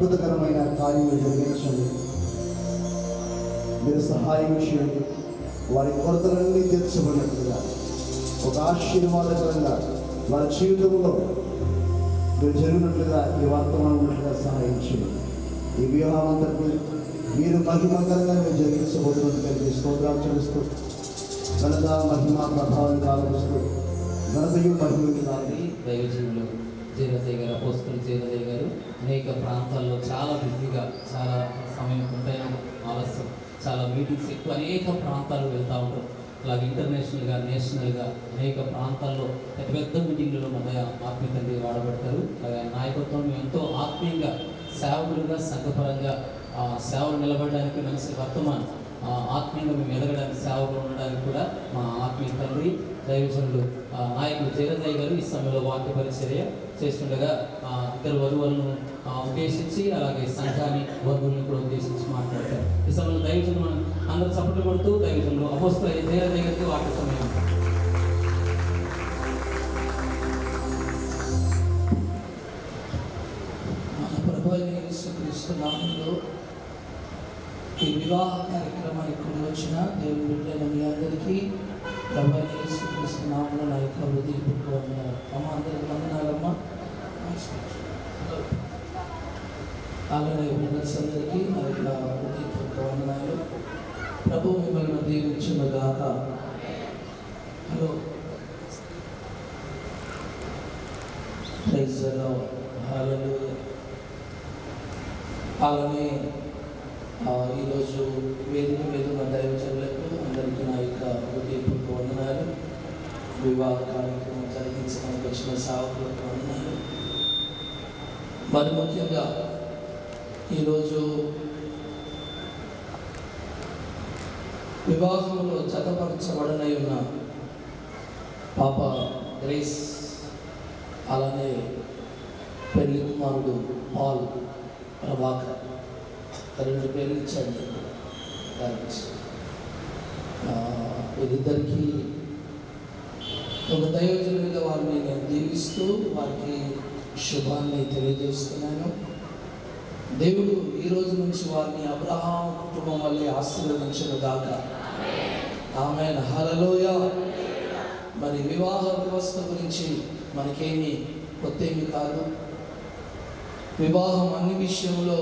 అద్భుతకరమైన కార్యము జరిగించండి. మీరు సహాయం చేయండి. వారి కొరతలన్నీ తీర్చబడినట్లుగా ఒక ఆశీర్వాదకరంగా వారి జీవితంలో మీరు జరిగినట్లుగా ఈ వర్తమానం ఉన్నట్లుగా సహాయం చేయండి. ఈ వివాహాంతకు మీరు మహిమకరంగా మీరు జరిగించబోతున్నట్టుగా మీ స్తోత్రాలు చెల్లిస్తూ ఘనత మహిమ ప్రభావం కాలుస్తూ ఘనతయు మహిమకి కాదు. దైవజనులు జీరదయ్య గారు, అపోస్తలులు జీరదయ్య గారు అనేక ప్రాంతాల్లో చాలా బిజీగా, చాలా సమయం ఉంటాయి, ఆలస్యం, చాలా మీటింగ్స్ ఎక్కువ, అనేక ప్రాంతాలు వెళ్తూ ఉంటారు. అలాగే ఇంటర్నేషనల్గా, నేషనల్గా అనేక ప్రాంతాల్లో పెద్ద పెద్ద మీటింగ్లలో మన ఆత్మీయతండ్రి వాడబడతారు. అలాగే నాయకత్వం ఎంతో ఆత్మీయంగా సేవకులుగా సంఘపరంగా సేవలు నిలబడడానికి మనిషి వర్తమానం ఆత్మీయంగా మేము ఎదగడానికి సేవలు ఉండడానికి కూడా మా ఆత్మీయ తండ్రి దైవజనులు నాయకులు జీరదయ్య గారు ఈ సమయంలో వాక్య పరిచర్య చేస్తుండగా ఇద్దరు వధువులను ఉద్దేశించి అలాగే సంఘాన్ని వధువులను కూడా ఉద్దేశించి మాట్లాడతారు. ఈ సమయంలో దైవజనులు మనం అందరూ చప్పట్లు కొడుతూ దైవజనులు అపోస్తలులు జీరదయ్య గారికి వాక్య సమయం. యేసుక్రీస్తు నామములో ఈ వివాహ కార్యక్రమానికి కూడి వచ్చిన దేవుని బిడ్డలైన మీ అందరికీ ప్రభువైన యేసుక్రీస్తు నామములో నా యొక్క హృదయపూర్వక వందనాలు. అమ్మ అందరికి వందనాలమ్మ. అలాగే బ్రదర్స్ అందరికీ నా యొక్క హృదయపూర్వక వందనాలు. ప్రభు మిమ్మల్ని దీవించునుగాక. Hello, praise the Lord. Hallelujah. అలానే ఈరోజు వేదిక మీద ఉన్న దైవజనులకు అందరికీ నా యొక్క హృదయపూర్వక వందనాలు. వివాహ కార్యక్రమం జరిగించడానికి వచ్చిన సేవకులకు వందనాలు. మరి ముఖ్యంగా ఈరోజు వివాహంలో జతపరచబడనై ఉన్న పాప గ్రేస్, అలానే పెళ్లి కుమారుడు పాల్ ప్రభాకర్, రెండు పేర్లు ఇచ్చండి. వీరిద్దరికీ ఒక దైవజనుడిగా వారిని నేను దీవిస్తూ వారికి శుభాన్ని తెలియజేస్తున్నాను. దేవుడు ఈ రోజు నుంచి వారిని అబ్రహాం కుటుంబం వల్లే ఆశీర్వదించునుగాక. ఆమేన్. హల్లెలూయా. మరి వివాహ వ్యవస్థ గురించి మనకేమీ కొత్తేమీ కాదు. వివాహం అన్ని విషయంలో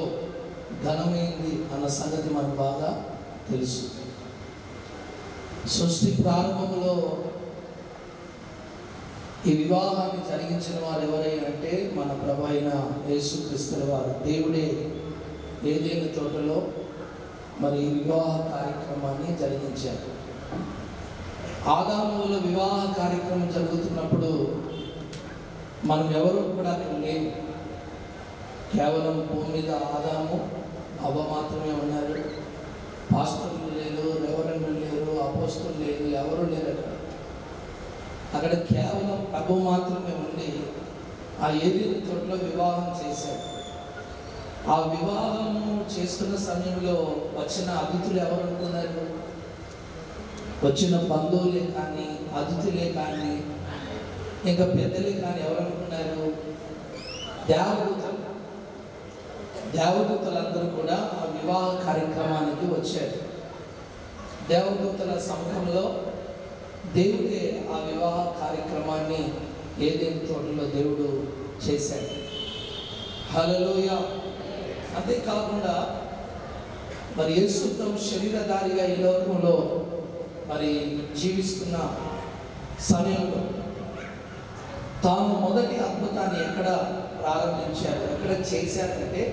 ఘనమైంది అన్న సంగతి మనకు బాగా తెలుసు. సృష్టి ప్రారంభంలో ఈ వివాహాన్ని జరిగించిన వారు ఎవరైనా అంటే మన ప్రభు అయిన యేసుక్రీస్తు వారు. దేవుడే ఏదైనా తోటలో మరి ఈ వివాహ కార్యక్రమాన్ని జరిగించారు. ఆదాములో వివాహ కార్యక్రమం జరుగుతున్నప్పుడు మనం ఎవరు కూడా అక్కడ లేము. కేవలం భూమి మీద ఆదాము అవ్వ మాత్రమే ఉన్నారు. పాస్టర్లు లేరు, రెవరెండ్లు లేరు, అపోస్తలు లేరు, ఎవరు లేరు. అక్కడ కేవలం ప్రభు మాత్రమే ఉండి ఆ ఏదైనా తోటలో వివాహం చేశారు. ఆ వివాహం చేస్తున్న సమయంలో వచ్చిన అతిథులు ఎవరు అనుకున్నారు? వచ్చిన బంధువులే కానీ, అతిథులే కానీ, ఇంకా పెద్దలే కానీ ఎవరు అనుకున్నారు? దేవదూతలు. దేవదూతలందరూ కూడా ఆ వివాహ కార్యక్రమానికి వచ్చారు. దేవదూతల సముఖంలో దేవుడే ఆ వివాహ కార్యక్రమాన్ని ఏదైనా తోటలో దేవుడు చేశాడు. హల్లెలూయా. అంతేకాకుండా మరి యేసు ప్రభు శరీరధారిగా ఈ లోకంలో మరి జీవిస్తున్న సమయంలో తాను మొదటి అద్భుతాన్ని ఎక్కడ ప్రారంభించారు, ఎక్కడ చేశారంటే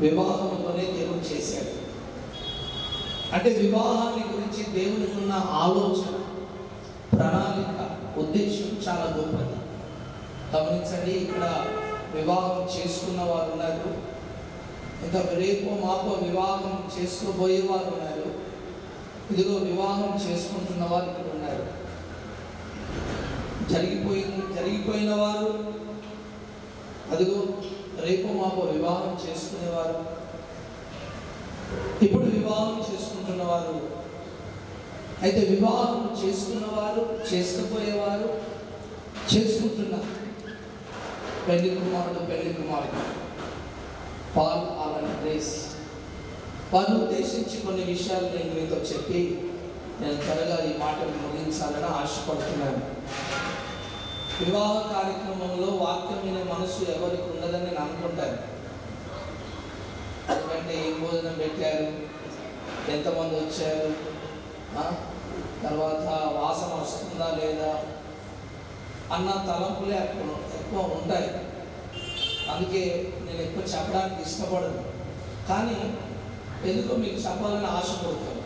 వివాహంలోనే దేవుడు చేశాడు. అంటే వివాహాన్ని గురించి దేవునికి ఉన్న ఆలోచన, ప్రణాళిక, ఉద్దేశం చాలా గొప్పది. గమనించండి, ఇక్కడ వివాహం చేసుకున్న వారు ఉన్నారు, ఇంకా రేపో మాపో వివాహం చేసుకోబోయే వారు ఉన్నారు, ఇదిగో వివాహం చేసుకుంటున్న వారు ఇక్కడ ఉన్నారు. జరిగిపోయిన వారు, అదిగో రేపు మాపో వివాహం చేసుకునేవారు, ఇప్పుడు వివాహం చేసుకుంటున్నవారు. అయితే వివాహం చేసుకున్నవారు, చేసుకోబోయేవారు, చేసుకుంటున్నారు. పెళ్లి కుమారుడు, పెళ్లి కుమారుడు పాల్ ఆలన్ గ్రేస్ వారిని ఉద్దేశించి కొన్ని విషయాలు నేను మీతో చెప్పి నేను త్వరగా ఈ మాటలు ముగించాలని ఆశపడుతున్నాను. వివాహ కార్యక్రమంలో వాక్యం వినే మనసు ఎవరికి ఉండదని నేను అనుకుంటాను. ఎందుకంటే ఏం భోజనం పెట్టారు, ఎంతమంది వచ్చారు, తర్వాత వాసన వస్తుందా లేదా అన్న తలంపులే ఎక్కువ ఉంటాయి. అందుకే నేను ఎక్కువ చెప్పడానికి ఇష్టపడను, కానీ ఎందుకో మీకు చెప్పాలని ఆశపడుతాను.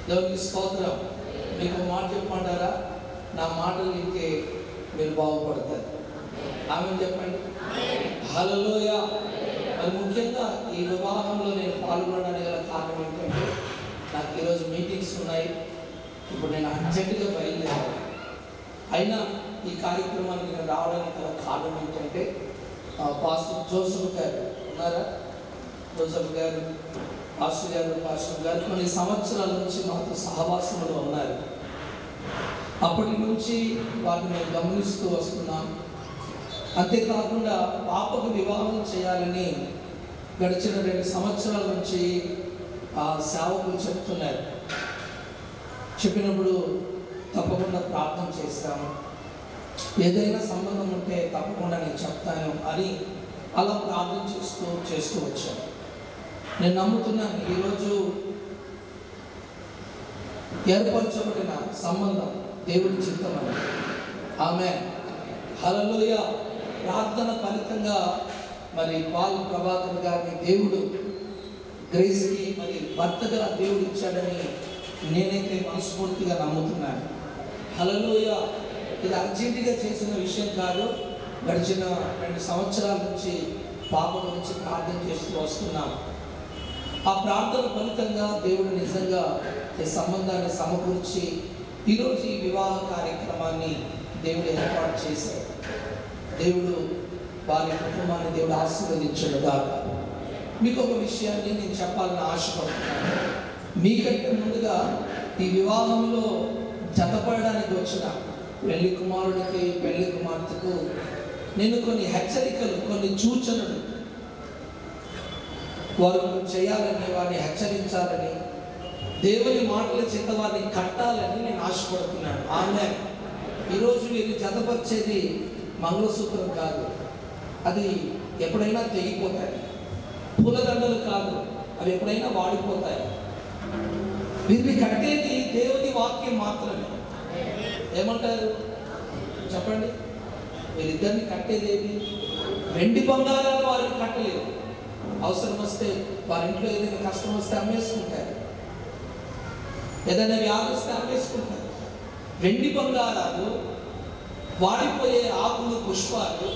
దేవునికి స్తోత్రం. మీకు మాట చెప్పమంటారా? నా మాటలు ఇంకే మీరు బాగుపడతారు. ఆమె చెప్పండి. హల్లెలూయా. మరి ముఖ్యంగా ఈ వివాహంలో నేను పాల్గొనడానికి గల కారణం ఏంటంటే నాకు ఈరోజు మీటింగ్స్ ఉన్నాయి. ఇప్పుడు నేను అర్జెంటుగా బయలుదేరాను. అయినా ఈ కార్యక్రమానికి నేను రావడానికి గల కారణం ఏంటంటే పాస్టర్ జోసెఫ్ గారు ఉన్నారా? జోసెఫ్ గారు, పాస్టర్ గారు కొన్ని సంవత్సరాల నుంచి మాతో సహవాసంలో ఉన్నారు. అప్పటి నుంచి వాటిని మేము గమనిస్తూ వస్తున్నాం. అంతేకాకుండా పాపకు వివాహం చేయాలని గడిచిన 2 సంవత్సరాల నుంచి ఆ సేవకులు చెప్తున్నారు. చెప్పినప్పుడు తప్పకుండా ప్రార్థన చేస్తాము, ఏదైనా సంబంధం ఉంటే తప్పకుండా నేను చెప్తాను అని అలా ప్రార్థన చేస్తూ వచ్చాను. నేను నమ్ముతున్నాను ఈరోజు ఏర్పరచబడిన సంబంధం దేవుడి చిత్తమని. ఆమేన్. హల్లెలూయా. ప్రార్థన ఫలితంగా మరి పాల్ ప్రభాకర్ గారిని దేవుడు గ్రేస్కి మరి భర్తగా దేవుడు ఇచ్చాడని నేనైతే మనస్ఫూర్తిగా నమ్ముతున్నాను. హల్లెలూయా. ఇది అర్జెంటుగా చేసిన విషయం కాదు. గడిచిన 2 సంవత్సరాల నుంచి పాప గురించి ప్రార్థన చేస్తూ వస్తున్నాం. ఆ ప్రార్థన ఫలితంగా దేవుడు నిజంగా ఈ సంబంధాన్ని సమకూర్చి ఈరోజు ఈ వివాహ కార్యక్రమాన్ని దేవుడు ఏర్పాటు చేశాడు. దేవుడు వారి కుటుంబాన్ని దేవుడు ఆశీర్వదించాడు దాకా. మీకు ఒక విషయాన్ని నేను చెప్పాలని ఆశపడుతున్నాను. మీకంటే ముందుగా ఈ వివాహంలో జతపడడానికి వచ్చిన పెళ్లి కుమారుడికి పెళ్లి కుమార్తెకు నేను కొన్ని హెచ్చరికలు, కొన్ని సూచనలు వారు చేయాలని, వారిని హెచ్చరించాలని, దేవుని మాటల చేత వారిని కట్టాలని నేను ఆశపడుతున్నాను. ఆమేన్. ఈరోజు మీరు జతపరిచేది మంగళసూత్రం కాదు, అది ఎప్పుడైనా తెగిపోతాయి. పూలదండలు కాదు, అవి ఎప్పుడైనా వాడిపోతాయి. వీరిని కట్టేది దేవుని వాక్యం మాత్రమే. ఏమంటారు చెప్పండి? వీరిద్దరిని కట్టేదేవి? వెండి బంగారాలు వారిని కట్టలేవు. అవసరం వస్తే వారి ఇంట్లో ఏదైనా కష్టం వస్తే అమ్మేసుకుంటారు, ఏదైనా వ్యాధి వస్తే అమ్మేసుకుంటారు. వెండి బంగారాలు, వాడిపోయే ఆకులు, పుష్పాలు,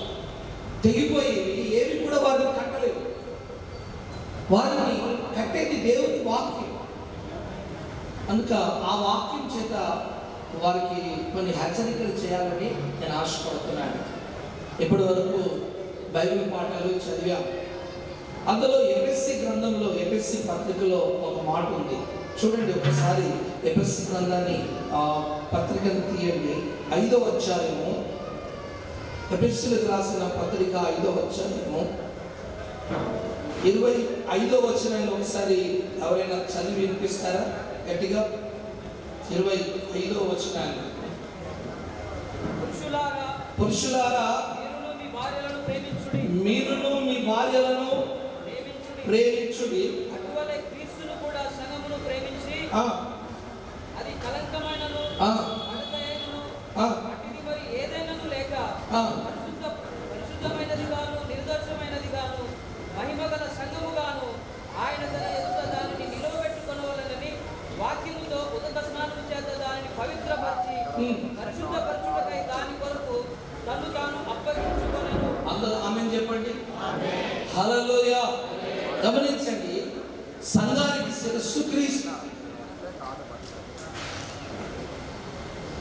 తెగిపోయేవి ఏవి కూడా వారిని కట్టలేవు. వారిని కట్టేది దేవుని వాక్యం. కనుక ఆ వాక్యం చేత వారికి కొన్ని హెచ్చరికలు చేయాలని నేను ఆశపడుతున్నాను. ఇప్పటి వరకు బైబిల్ పాఠాలు చదివాం. అందులో ఎఫెసీ గ్రంథంలో, ఎఫెసీ పత్రికలో ఒక మాట ఉంది. చూడండి ఒకసారి ఎఫెసీ గ్రంథాన్ని పత్రికను తీయండి. 5వ అధ్యాయము, ఎఫెసీలకు రాసిన పత్రిక 5వ అధ్యాయము 25వ వచనాన్ని ఒకసారి ఎవరైనా చదివి వినిపిస్తారా గట్టిగా? 25వ వచనాన్ని. పురుషులారా మీరును మీ భార్యలను ప్రేమించుడి. అటువలే క్రీస్తును కూడా సంఘమును ప్రేమించి అది కలంకమైనను అడతైనను అట్టిది మరి ఏదైనను లేక పరిశుద్ధమైనది గాను నిర్దోషమైనది గాను మహిమగల సంఘము గాను ఆయన తన ఎదుట దానిని నిలవబెట్టుకొనవలెనని వాక్యముతో ఉదక స్నానము చేత దానిని పవిత్రపరిచి పరిశుద్ధపరచుటకై దాని కొరకు తను తాను అప్పగించుకొనెను. అందరూ ఆమేన్ చెప్పండి. హల్లెలూయా. గమనించండి, సంఘానికి శిరస్సు క్రీస్తు,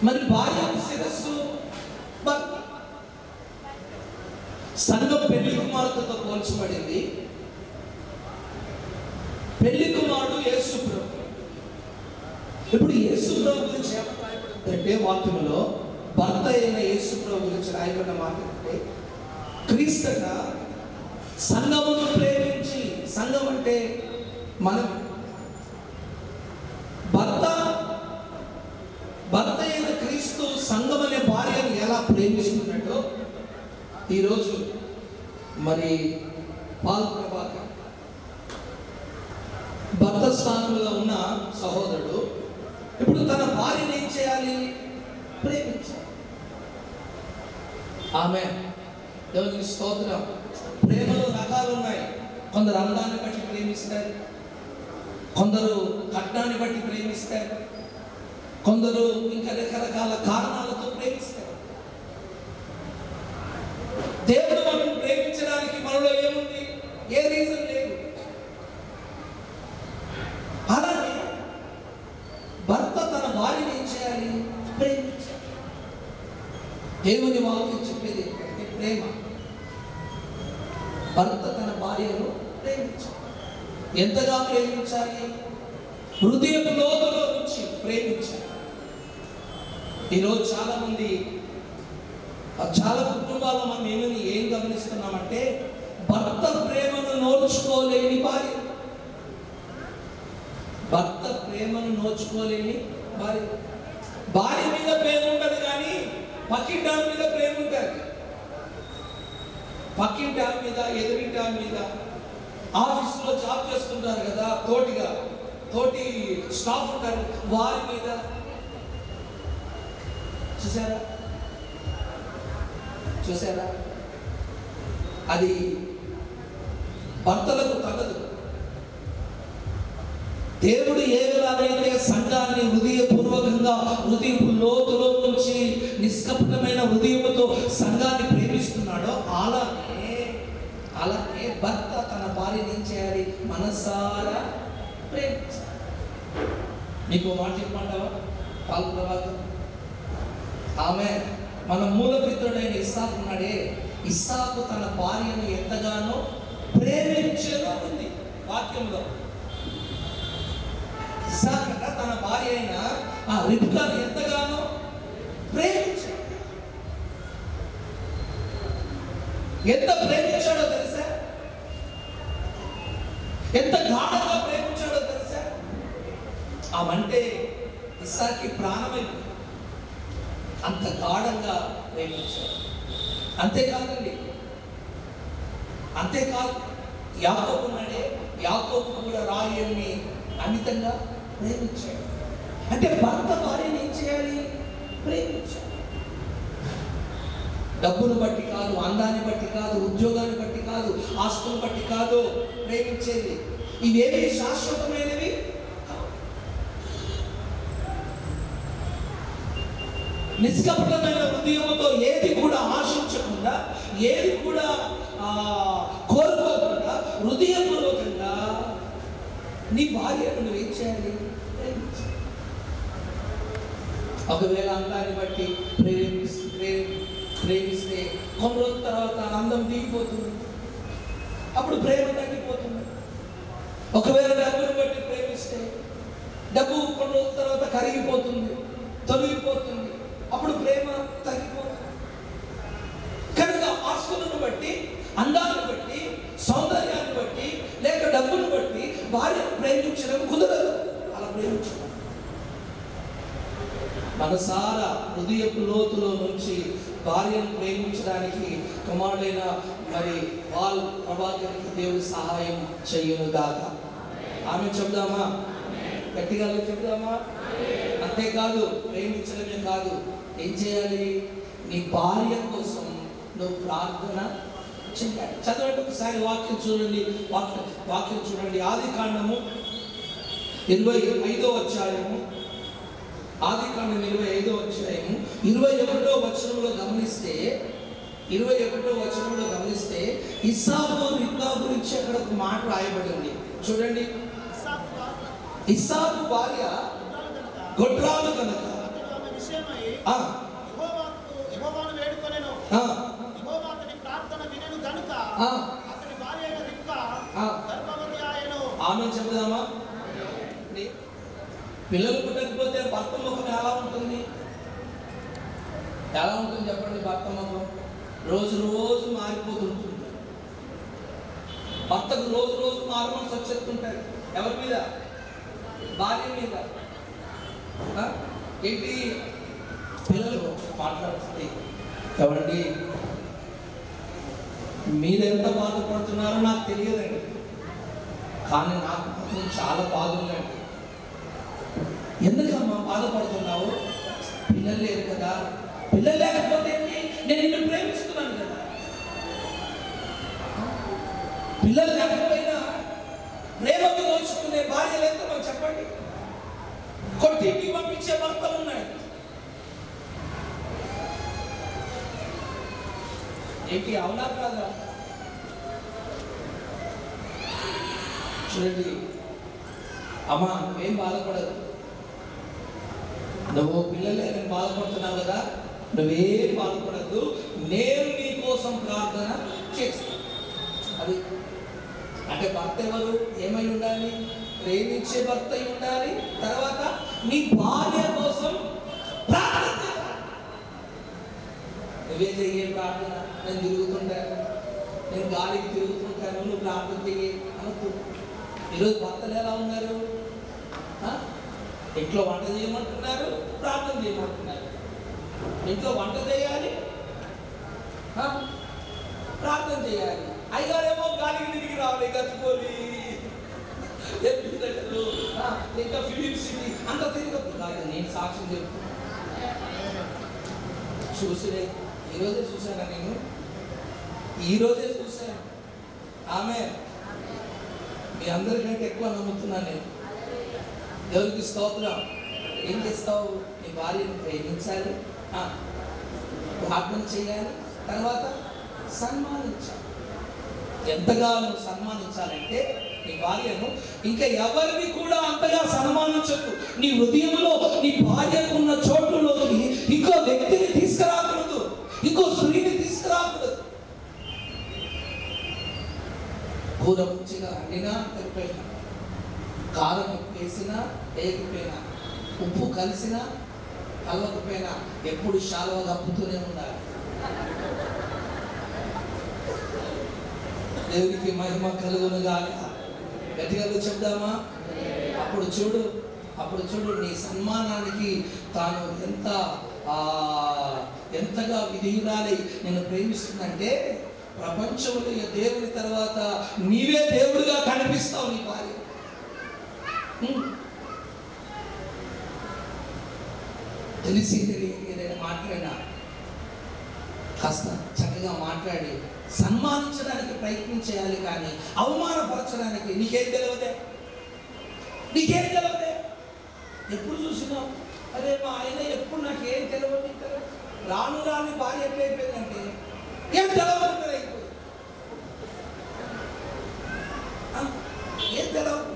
మరి భార్యకు శిరస్సు భర్త. సంఘం పెళ్లి కుమార్తెతో పోల్చబడింది. పెళ్లి కుమారుడు యేసు ప్రభు. ఇప్పుడు యేసు ప్రభు గురించి ఏమంటే వాక్యంలో భర్త అయిన యేసు ప్రభు గురించి రాయబడిన మాట అంటే క్రీస్తుగా సంఘమును ప్రేమించి మనం భర్త అయిన క్రీస్తు సంఘం అనే భార్యను ఎలా ప్రేమిస్తున్నాడో ఈరోజు మరి పాల్ ప్రభాకర్ భర్త స్థానంలో ఉన్న సహోదరుడు ఇప్పుడు తన భార్యను ఏం చేయాలి? ప్రేమించాలి. ఆమె దేవునికి స్తోత్రం. ప్రేమలో రకాలు ఉన్నాయి. కొందరు అందాన్ని బట్టి ప్రేమిస్తారు, కొందరు కట్నాన్ని బట్టి ప్రేమిస్తారు, కొందరు ఇంకా రకరకాల కారణాలతో ప్రేమిస్తారు. దేవుడు మనం ప్రేమించడానికి మనలో ఏముంది? ఏ రీజన్ లేదు. అలానే భర్త తన భార్యను ఏం చేయాలి? ప్రేమించాలి. దేవుని వాక్యం చెప్పేది ఏంటంటే ప్రేమ. భర్త తన భార్యను ప్రేమించాలి. ఎంతగా ప్రేమించాలి? హృదయపు లోతులో నుంచి ప్రేమించాలి. ఈరోజు చాలా కుటుంబాల్లో మనం ఏం గమనిస్తున్నామంటే భర్త ప్రేమను నోచుకోలేని భార్య, భర్త ప్రేమను నోచుకోలేని భార్య. భార్య మీద ప్రేమ ఉండదు కానీ పక్కింటి మీద ప్రేమ ఉంటుంది. పక్కింటి మీద, ఎదురింటి మీద, ఆఫీసులో జాబ్ చేస్తుంటారు కదా, తోటి స్టాఫ్ ఉంటారు, వారి మీద చూసారా? అది భర్తలకు తగదు. దేవుడు ఏ విధంగా సంఘాన్ని హృదయపూర్వకంగా, హృదయపు లోతులో నుంచి నిష్కపటమైన హృదయముతో సంఘాన్ని ప్రేమిస్తున్నాడో అలానే భర్త తన భార్యని ఏం చేయాలి? మనసారా ప్రేమించాలి. మీకు మాట చెప్పమంటావా? పాల్ ప్రభాకర్ ఆమె మన మూలపిత్రుడైన ఇస్సాకు ఉన్నాడే, ఇస్సాకు తన భార్యను ఎంతగానో ప్రేమించేదో ఉంది వాక్యంలో. ఇస్సాకు తన భార్య అయిన ఆ రిబ్కాను ఎంతగానో ప్రేమించాడు. ఎంత ప్రేమించాడో తెలుసా? ఎంత గాఢంగా ప్రేమించాడో తెలుసా? ఆమంటే ఇస్సాకి ప్రాణమైంది. అంత గాఢంగా ప్రేమించాడు. అంతేకాదు, యాకోబు ఉన్నాడే, యాకోబు కూడా రాహేలుని అమితంగా ప్రేమించాడు. అంటే భర్త భార్యని ఏం చేయాలి? ప్రేమించాలి. డబ్బును బట్టి కాదు, అందాన్ని బట్టి కాదు, ఉద్యోగాన్ని బట్టి కాదు, ఆస్తులను బట్టి కాదు ప్రేమించేది. ఇవేవి శాశ్వతమైనవి. నిష్కపటమైన హృదయంతో ఏది కూడా ఆశించకుండా, ఏది కూడా కోరుకోకుండా హృదయపూర్వకంగా నీ భార్యను నువ్వు ఏం చేయాలి? ప్రేమించాలి. ఒకవేళ అందాన్ని బట్టి ప్రేమిస్తే కొన్ని రోజుల తర్వాత అందం దిగిపోతుంది, అప్పుడు ప్రేమ తగ్గిపోతుంది. ఒకవేళ డబ్బును బట్టి ప్రేమిస్తే డబ్బు కొన్ని రోజుల తర్వాత కరిగిపోతుంది, తొలగిపోతుంది, అప్పుడు ప్రేమ తగ్గిపోతుంది. కనుక ఆస్తులను బట్టి, అందాన్ని బట్టి, సౌందర్యాన్ని బట్టి, లేక డబ్బును బట్టి భార్యను ప్రేమించడం కుదరదు. అలా ప్రేమించడం మనసారా హృదయపు లోతులో నుంచి భార్యను ప్రేమించడానికి కుమారుడైన మరి పాల్ ప్రభాకర్కి దేవుడి సహాయం చెయ్యను గాక. ఆమె చెప్దామా? గట్టిగా చెప్దామా? అంతేకాదు, ప్రేమించడమే కాదు, ఏం చేయాలి? నీ భార్య కోసం నువ్వు ప్రార్థన చేయాలి. చదవండి ఒకసారి వాక్యం చూడండి. ఆదికాండము 25వ అధ్యాయము, ఆదికాండం 25వ అధ్యాయము 21వ వచనంలో గమనిస్తే, 21వ వచనంలో గమనిస్తే ఇస్సాకు రిబ్కా గురించి అక్కడ ఒక మాట రాయబడింది. చూడండి. ఇస్సాకు భార్య గొడ్రాలు కనుక ఆమె చెప్దామా? పిల్లలు పుట్టకపోతే భర్త ముఖం ఎలా ఉంటుంది? చెప్పండి. భర్త ముఖం రోజు మారిపోతుంటుంది. భర్తకు రోజు మారమని వచ్చేస్తుంటారు. ఎవరి మీద? భార్య మీద. ఏంటి పిల్లలు మాట్లాడుతుంది, ఎవరండి మీరెంత బాధపడుతున్నారో నాకు తెలియదండి, కానీ నాకు మాత్రం చాలా బాధ ఉందండి. ఎందుకమ్మా బాధపడుతున్నావు? పిల్లలు లేరు కదా. పిల్లలు లేకపోతే నేను నిన్ను ప్రేమిస్తున్నాను కదా. పిల్లలు లేకపోయినా ప్రేమకు దోచుకునే భార్యలు ఎంతమంది చెప్పండి? కొట్టికి పంపించే భర్తలు ఉన్నాయి. ఏంటి అవునా కాదా? చూడండి అమ్మా, నువ్వేం బాధపడదు. నువ్వు పిల్లలే నేను బాధపడుతున్నావు కదా, నువ్వేం బాధపడద్దు. నేను నీ కోసం ప్రార్థన చేస్తాను. అది అంటే భర్త ఎవరు? ఏమై ఉండాలి? ప్రేమించే భర్త అయి ఉండాలి. తర్వాత నీ భార్య కోసం ప్రార్థన. నువ్వే చెయ్యే ప్రార్థన. నేను తిరుగుతుంటాను, నేను గాలికి తిరుగుతుంటాను, నువ్వు ప్రార్థన చెయ్యి అనొద్దు. ఈరోజు భర్తలు ఎలా ఉన్నారు? ఇంట్లో వంట చేయమంటున్నారు, ప్రార్థన చేయమంటున్నారు. ఇంట్లో వంట చేయాలి, ప్రార్థన చేయాలి. అయ్యారేమో గాలికి తిరిగి రావాలి, గతుకోలి ఇంకా ఫిలిం సిటీ అంత తిరగద్దు. కాదు, నేను సాక్ష్యం చెప్తాను. చూసిరే ఈరోజే చూశాను, నేను ఈరోజే చూశాను. ఆమె మీ అందరికంటే ఎక్కువ నమ్ముతున్నాను నేను. దేవునికి స్తోత్రం. ఏం చేస్తావు? నీ భార్యను ప్రేమించాలి, ప్రార్థన చేయాలి, తర్వాత సన్మానించాలి. ఎంతగా నువ్వు సన్మానించాలంటే నీ భార్యను ఇంకా ఎవరిని కూడా అంతగా సన్మానించద్దు. నీ హృదయంలో నీ భార్యకు ఉన్న చోటులోకి ఇంకో వ్యక్తిని తీసుకురాకూడదు, ఇంకో స్త్రీని తీసుకురాకూడదు. కూర మంచిగా వండినా తగ్గిపోయినా, కారం వేసినా వేయకపోయినా, ఉప్పు కలిసినా కలవకపోయినా ఎప్పుడు శాలువ కప్పుతూనే ఉండాలి. దేవునికి మహిమ కలుగునుగాక. గట్టిగా చెప్దామా? అప్పుడు చూడు నీ సన్మానానికి తాను ఎంతగా విధియురాలి నిన్ను ప్రేమిస్తుందంటే, ప్రపంచంలో దేవుని తర్వాత నీవే దేవుడిగా కనిపిస్తావు. నీ భార్య తెలిసి తెలియని ఏదైనా మాట్లాడినా కాస్త చక్కగా మాట్లాడి సన్మానించడానికి ప్రయత్నం చేయాలి, కానీ అవమానపరచడానికి నీకేం తెలియదే. ఎప్పుడు చూసినావు? అదే మా ఆయన ఎప్పుడు నాకేం తెలియదు. రాను భార్య ఎట్లయిపోయిందంటే ఏం తెలవదు, అయిపోయింది. ఏం తెలవదు.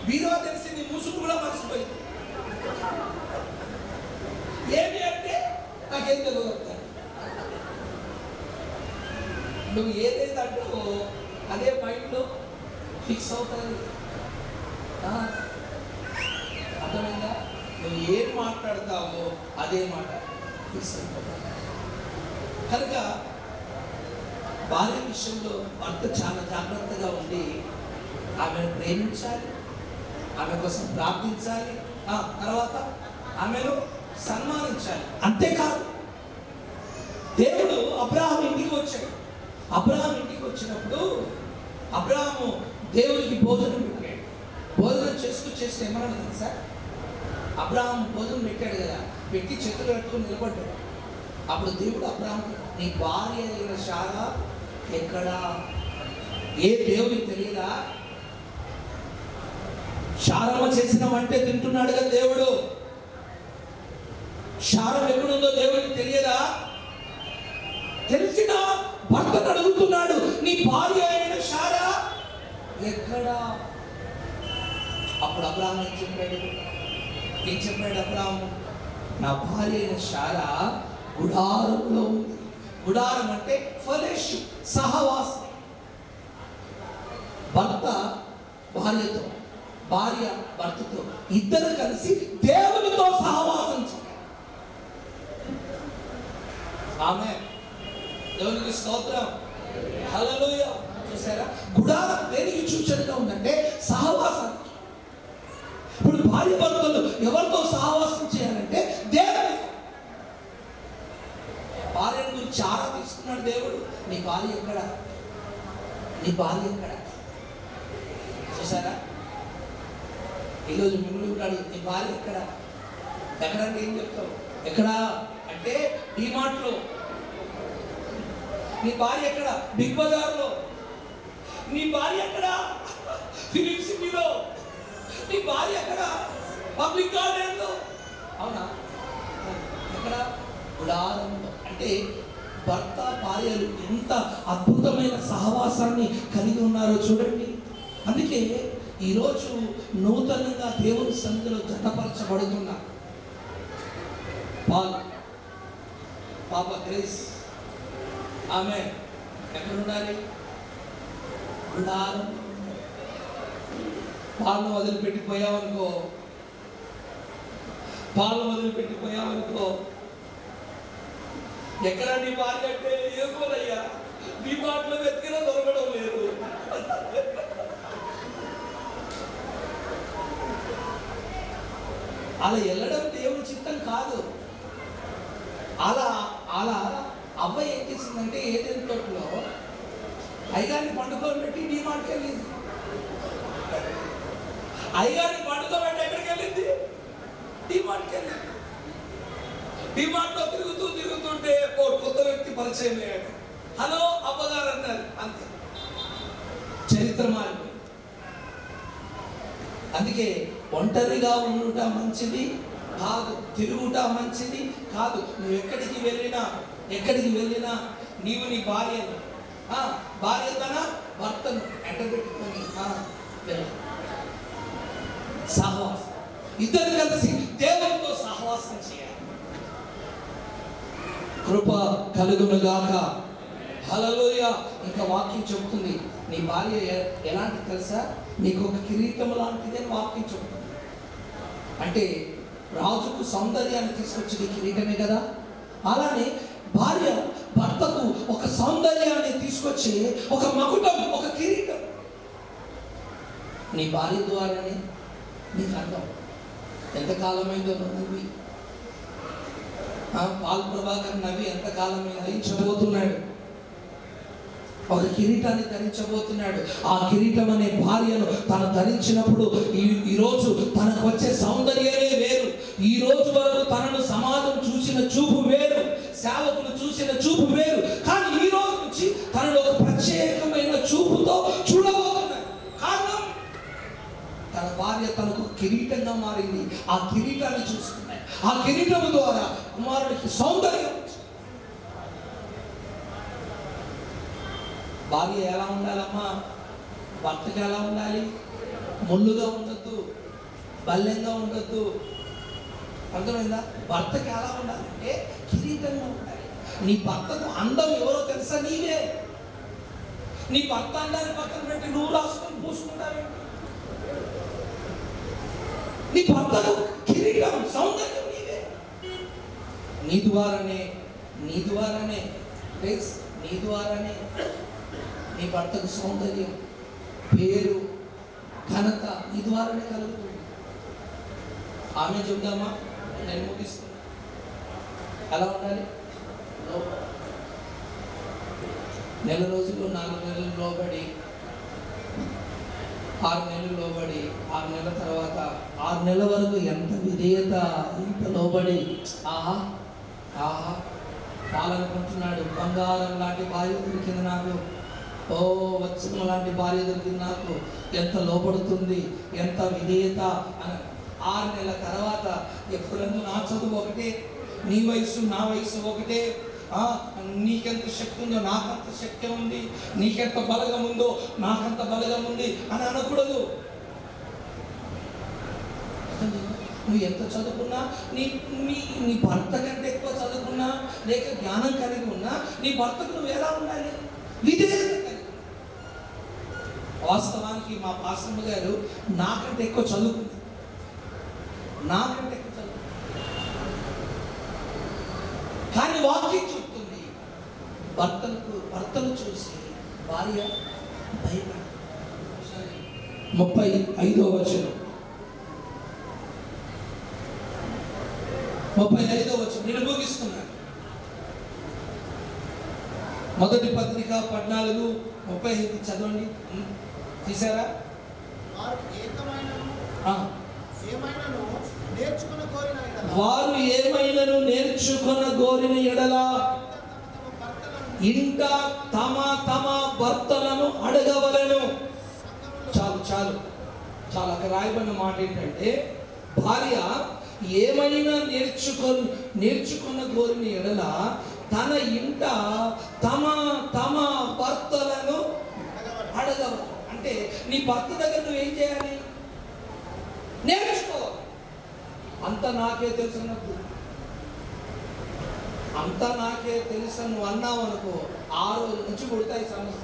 వీరో తెలిసింది, ముసుగు కూడా మర్చిపోయింది. ఏమి అంటే నాకేం తెలియదు. నువ్వు ఏదైతే అంటావో అదే మైండ్లో ఫిక్స్ అవుతుంది. అర్థమైందా? నువ్వు ఏం మాట్లాడతావో అదే మాట ఫిక్స్ అయిపోతుంది. కనుక భార్య విషయంలో భర్త చాలా జాగ్రత్తగా ఉండి ఆమెను ప్రేమించాలి, ఆమె కోసం ప్రార్థించాలి, తర్వాత ఆమెను సన్మానించాలి. అంతేకాదు, దేవుడు అబ్రాహాము ఇంటికి వచ్చాడు. అబ్రాహాము ఇంటికి వచ్చినప్పుడు అబ్రాహాము దేవుడికి భోజనం పెట్టాడు. భోజనం చేస్తే ఏమన్నా తెలుసా? అబ్రాహాము భోజనం పెట్టాడు కదా, పెట్టి చేతులు కట్టుకొని నిలబడ్డాడు. అప్పుడు దేవుడు అబ్రాహాము, నీ భార్య అయిన శారా ఎక్కడా? ఏ దేవుడికి తెలియదా? శారమ్మ చేసిన వంటే తింటున్నాడు కదా దేవుడు. శారం ఎక్కడుందో దేవుడికి తెలియదా? తెలిసిన భర్తను అడుగుతున్నాడు, నీ భార్య అయిన శారా ఎక్కడా? అప్పుడు అబ్రాహాము ఏం చెప్పాడు? అబ్రాహాము, నా భార్య అయిన శారా గుడారంలో ఉంది. గుడారం అంటే ఫెలోషిప్, సహవాసం. భర్త భార్యతో, భార్య భర్తతో, ఇద్దరు కలిసి దేవునితో సహవాసం చేయాలి. ఆమె దేవునికి స్తోత్రం, హల్లెలూయా. చూసారా? గుడారం దేనికి సూచనగా ఉందంటే సహవాసం. భార్య భర్తలు ఎవరితో సహవాసం చేయాలంటే దేవుడు. భార్య గురించి చాలా తీసుకున్నాడు దేవుడు. నీ భార్య ఎక్కడ? నీ భార్య ఎక్కడ? చూసారా? ఈరోజు మిమ్మల్ని కూడా అడుగు, నీ భార్య ఎక్కడ? ఎక్కడంటే ఏం చెప్తావు? ఎక్కడా అంటే డిమార్ట్లో. నీ భార్య ఎక్కడ? బిగ్ బజార్లో. నీ భార్య ఎక్కడ? ఫిలిం సిటీలో. నీ భార్య ఎక్కడ? పబ్లిక్ గార్డెన్లో. అవునా? ఎక్కడ? గుడారంలో. అంటే భర్త భార్యలు ఎంత అద్భుతమైన సహవాసాన్ని కలిగి ఉన్నారో చూడండి. అందుకే ఈరోజు నూతనంగా దేవుని సన్నిధిలో జతపరచబడుతున్న పాప గ్రేస్, ఆమె ఎక్కడుండాలి? గుడారం. పాలను వదిలిపెట్టిపోయావనుకో, ఎక్కడ నీ భార్య అంటే ఏమోనయ్యా, నీ మాటలో వెతికినా దొరకడం లేదు. అలా వెళ్ళడం దేవుని చిత్తం కాదు. అలా అవ్వ ఏం చేసిందంటే ఏదైనా తోటలో అయ్యగారిని పండుకోబెట్టి డిమార్ట్కి వెళ్ళింది. అయ్యగారిని పండుకోబెట్టి ఎక్కడికి వెళ్ళింది? డిమార్ట్కి వెళ్ళింది. డిమార్ట్లో తిరుగుతుంటే కొత్త వ్యక్తి పరిచయం అయ్యాడు. హలో అబ్బగారు అన్నారు. అంతే, చరిత్ర మారిపోయింది. అందుకే ఒంటరిగా ఉండుట మంచిది కాదు, తిరుగుట మంచిది కాదు. నువ్వు ఎక్కడికి వెళ్ళినా నీవు నీ భార్యను తన భర్తను ఎండబెట్టుకొని సహవాసం, ఇద్దరు కలిసి దేవునితో సహవాసం చేయాలి. కృప కలుగునుగాక. హల్లెలూయా. ఇంకా వాక్యం చెబుతుంది, నీ భార్య ఎలాంటి తెలుసా? నీకు ఒక కిరీటం లాంటిది అని వాక్యం చెబుతుంది. అంటే రాజుకు సౌందర్యాన్ని తీసుకొచ్చేది కిరీటమే కదా. అలానే భార్య భర్తకు ఒక సౌందర్యాన్ని తీసుకొచ్చే ఒక మకుటం, ఒక కిరీటం. నీ భార్య ద్వారానే నీకు అర్థం. ఎంతకాలమైందో నవ్వి, పాల్ ప్రభాకర్ నవ్వి ఎంతకాలమైంది ధరించబోతున్నాడు, ఒక కిరీటాన్ని ధరించబోతున్నాడు. ఆ కిరీటం అనే భార్యను తను ధరించినప్పుడు ఈరోజు తనకు వచ్చే సౌందర్యమే వేరు. ఈ రోజు వరకు తనను సమాజం చూసిన చూపు వేరు, సేవకులు చూసిన చూపు వేరు. కానీ ఈ రోజు నుంచి తనను ఒక ప్రత్యేకమైన చూపుతో చూడబోతున్నాడు. కారణం, తన భార్య తనకు కిరీటంగా మారింది. ఆ కిరీటాన్ని చూసుకున్నాయి. ఆ కిరీటం ద్వారా కుమారుడికి సౌందర్యం. భార్య ఎలా ఉండాలమ్మా? భర్తకి ఎలా ఉండాలి? ముళ్ళుగా ఉండొద్దు, బల్యంగా ఉండొద్దు. అర్థమైందా? భర్తకి ఎలా ఉండాలంటే కిరీటంగా ఉండాలి. నీ భర్తకు అందం ఎవరో తెలుసా? నీవే. నీ భర్త అందాన్ని పక్కన పెట్టి నువ్వు రాసుకొని పూసుకుంటావేంటి? నీ భర్తకు కిరీటం, సౌందర్యం నీవే. నీ ద్వారానే నీ భర్తకు సౌందర్యం, పేరు, ఘనత నీ ద్వారానే కలుగుతుంది. ఆమె చెబుదామా? నేను ముగిస్తున్నా. ఎలా ఉండాలి? నెల రోజులు 4 నెలలు లోబడి, 6 నెలలు లోబడి, 6 నెలల తర్వాత 6 నెలల వరకు ఎంత విధేయత, ఎంత లోబడి. ఆహా కాలనుకుంటున్నాడు, బంగారం లాంటి భార్య దొరికింది నాకు, వజ్రం లాంటి భార్య దొరికింది నాకు, ఎంత లోపడుతుంది, ఎంత విధేయత అని. 6 నెలల తర్వాత ఎప్పుడన్నా నా చదువు ఒకటే, నీ వయసు నా వయసు ఒకటే, నీకెంత శక్తి ఉందో నాకంత శక్తి ఉంది, నీకెంత బలగం ఉందో నాకంత బలగం ఉంది అని అనకూడదు. నువ్వు ఎంత చదువుకున్నా, నీ భర్త కంటే ఎక్కువ చదువుకున్నా, లేక జ్ఞానం కలిగి ఉన్నా, నీ భర్తకు నువ్వు ఎలా ఉండాలి? విధేయత కలిగి. వాస్తవానికి మా పాస్టమ్మ గారు నాకంటే ఎక్కువ చదువుకుంది, కానీ వాక్యం చెప్తుంది, భర్తను చూసి భార్య భయపడి. 35వ వచనం, 35వ వచనం నేను ముగిస్తున్నాను. మొదటి పత్రిక 14:35 చదవండి. తీసారా? వారు ఏమైనను నేర్చుకున్న కోరిన ఎడల ఇంట తమ తమ భర్తలను అడగవలెను. చాలు చాలు చాలా అక్కడ రాయబడిన మాట ఏంటంటే, భార్య ఏమైనా నేర్చుకున్న కోరిన ఎడల తన ఇంట తమ తమ భర్తలను అడగవలెను. అంటే నీ భర్త దగ్గర నువ్వేం చేయాలి? నేర్చుకోవాలి. అంత నాకే తెలుసున్నట్టు, అంతా నాకే తెలుసు నువ్వు అన్నావు అనుకో, ఆ రోజు నుంచి పుడతాయి సమస్య.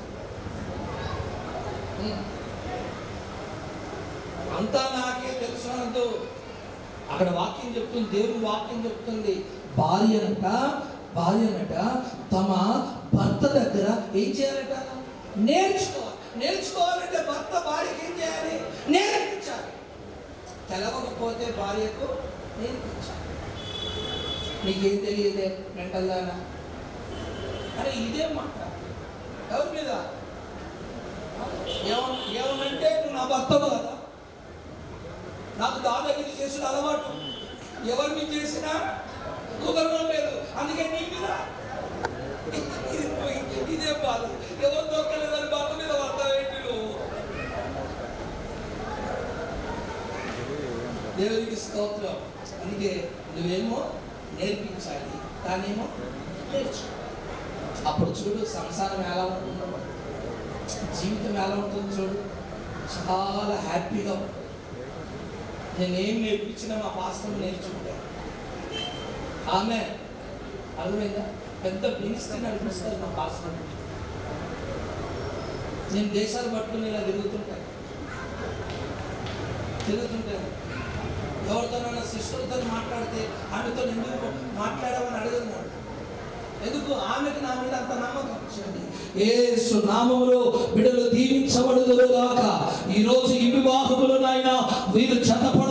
అంతా నాకే తెలుసు అనద్దు. అక్కడ వాక్యం చెప్తుంది, దేవుని వాక్యం చెప్తుంది, భార్యనట తమ భర్త దగ్గర ఏం చేయాలట? నేర్చుకోవాలి. నేర్చుకోవాలంటే భర్త భార్యకి ఏం చేయాలి? నేర్పించాలి. తెలవకపోతే భార్యకు నేర్పించాలి. నీకేం తెలియదే మెంటల్దానా అని ఇదే మాట. ఎవరి మీద? ఏమనంటే నువ్వు నా భర్తవు కదా, నాకు దాదాగిరి చేసిన అలవాటు, ఎవరి మీద చేసినా కుదరడం లేదు, అందుకే నీ మీద ఇదే బాధ. ఎవరు దొరకలేదని భర్త మీద పడతావేంటి నువ్వు? దేవునికి స్తోత్రం. అందుకే నువ్వేమో నేర్పించాలి, దాన్నేమో నేర్చుకో. అప్పుడు చూడు సంసారం ఎలా ఉంటుందో, జీవితం ఎలా ఉంటుందో చూడు, చాలా హ్యాపీగా ఉంటుంది. నేనేం నేర్పించినా మా పాస్టర్ నేర్చుకుంటాను. ఆమె అర్థమైందా? పెద్ద మినిస్ట్రీ నడిపిస్తారు మా పాస్టర్. నేను దేశాలు పట్టుకుని ఇలా తిరుగుతుంటాను. ఎవరితోనైనా సిస్టర్తో మాట్లాడితే ఆమెతో ఎందుకు మాట్లాడామని అడుగుతున్నాడు. ఎందుకు? ఆమెకు నా మీద అంత నమ్మకం వచ్చింది. యేసు నామములో బిడ్డలు దీవించబడుదురుగాక. ఈ రోజు ఈ వివాహములు నాయన వీరు జతపడ